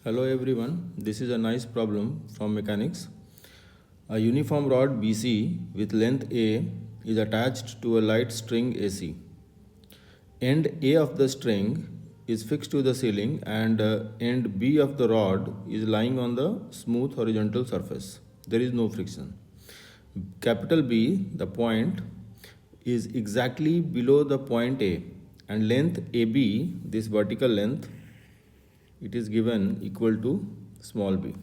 Hello everyone, this is a nice problem from mechanics. A uniform rod BC with length A is attached to a light string AC. End A of the string is fixed to the ceiling and end B of the rod is lying on the smooth horizontal surface. There is no friction. Capital B, the point, is exactly below the point A, and length AB, this vertical length, it is given equal to small b,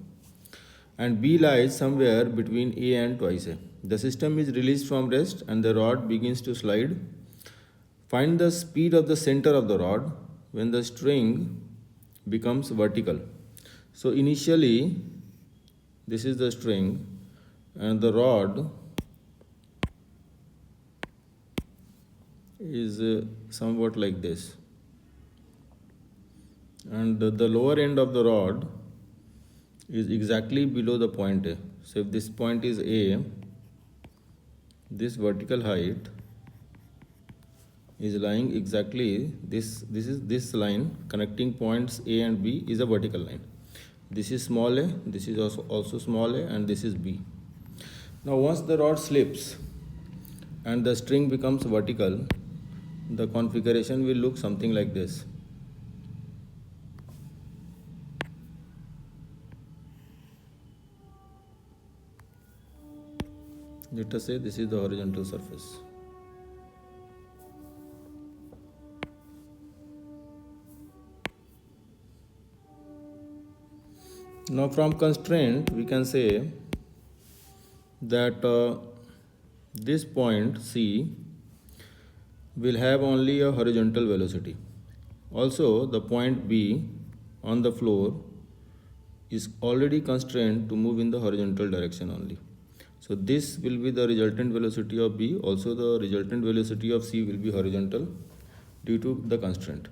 and b lies somewhere between a and twice a. The system is released from rest and the rod begins to slide. Find the speed of the center of the rod when the string becomes vertical. So initially this is the string and the rod is somewhat like this, and the lower end of the rod is exactly below the point A. So if this point is A, this vertical height is lying exactly this line connecting points A and B is a vertical line. This is small a, this is also small a, and this is B. Now once the rod slips and the string becomes vertical, the configuration will look something like this. Let us say this is the horizontal surface. Now from constraint we can say that this point C will have only a horizontal velocity. Also the point B on the floor is already constrained to move in the horizontal direction only. So this will be the resultant velocity of B. Also the resultant velocity of C will be horizontal due to the constraint.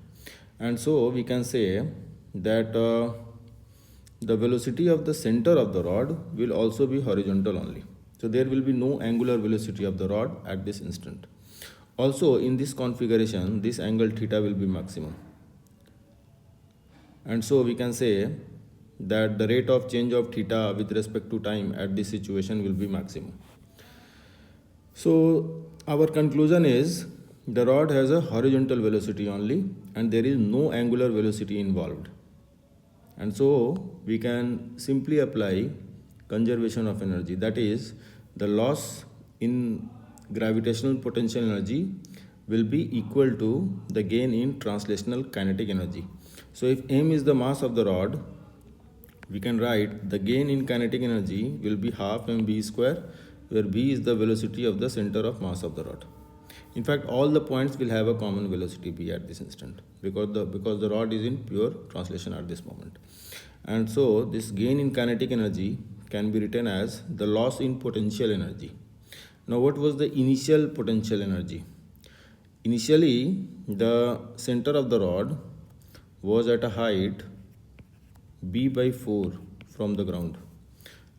And so we can say that the velocity of the center of the rod will also be horizontal only. So there will be no angular velocity of the rod at this instant. Also in this configuration, this angle theta will be maximum. And so we can say that the rate of change of theta with respect to time at this situation will be maximum. So our conclusion is the rod has a horizontal velocity only and there is no angular velocity involved. And so we can simply apply conservation of energy, that is the loss in gravitational potential energy will be equal to the gain in translational kinetic energy. So if m is the mass of the rod, we can write the gain in kinetic energy will be half mv square, where b is the velocity of the center of mass of the rod. In fact, all the points will have a common velocity b at this instant because the rod is in pure translation at this moment. And so this gain in kinetic energy can be written as the loss in potential energy. Now what was the initial potential energy? Initially the center of the rod was at a height b by 4 from the ground,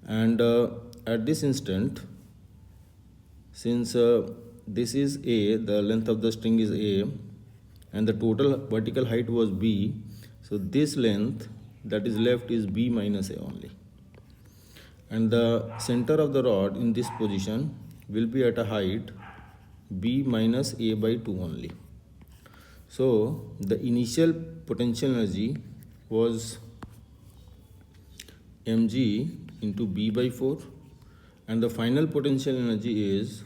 and at this instant, since this is a, the length of the string is a, and the total vertical height was b, so this length that is left is b minus a only, and the center of the rod in this position will be at a height b minus a by 2 only. So the initial potential energy was mg into b by 4, and the final potential energy is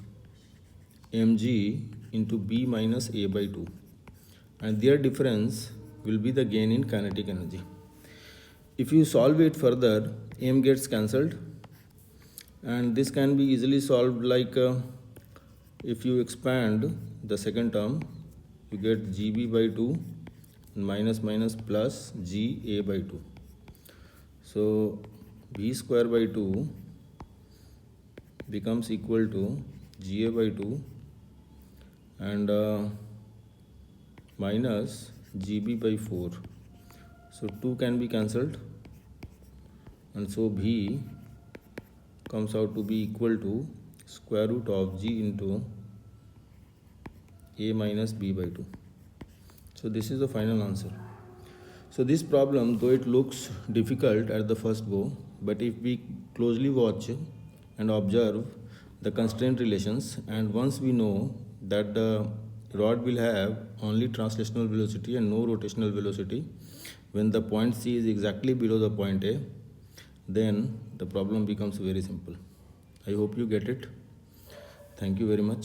mg into b minus a by 2, and their difference will be the gain in kinetic energy. If you solve it further, m gets cancelled, and this can be easily solved like if you expand the second term, you get gb by 2 minus minus plus ga by 2. So b square by 2 becomes equal to ga by 2 and minus gb by 4. So 2 can be cancelled, and so b comes out to be equal to square root of g into a minus b by 2. So this is the final answer. So this problem, though it looks difficult at the first go, but if we closely watch and observe the constraint relations, and once we know that the rod will have only translational velocity and no rotational velocity when the point C is exactly below the point A, then the problem becomes very simple. I hope you get it. Thank you very much.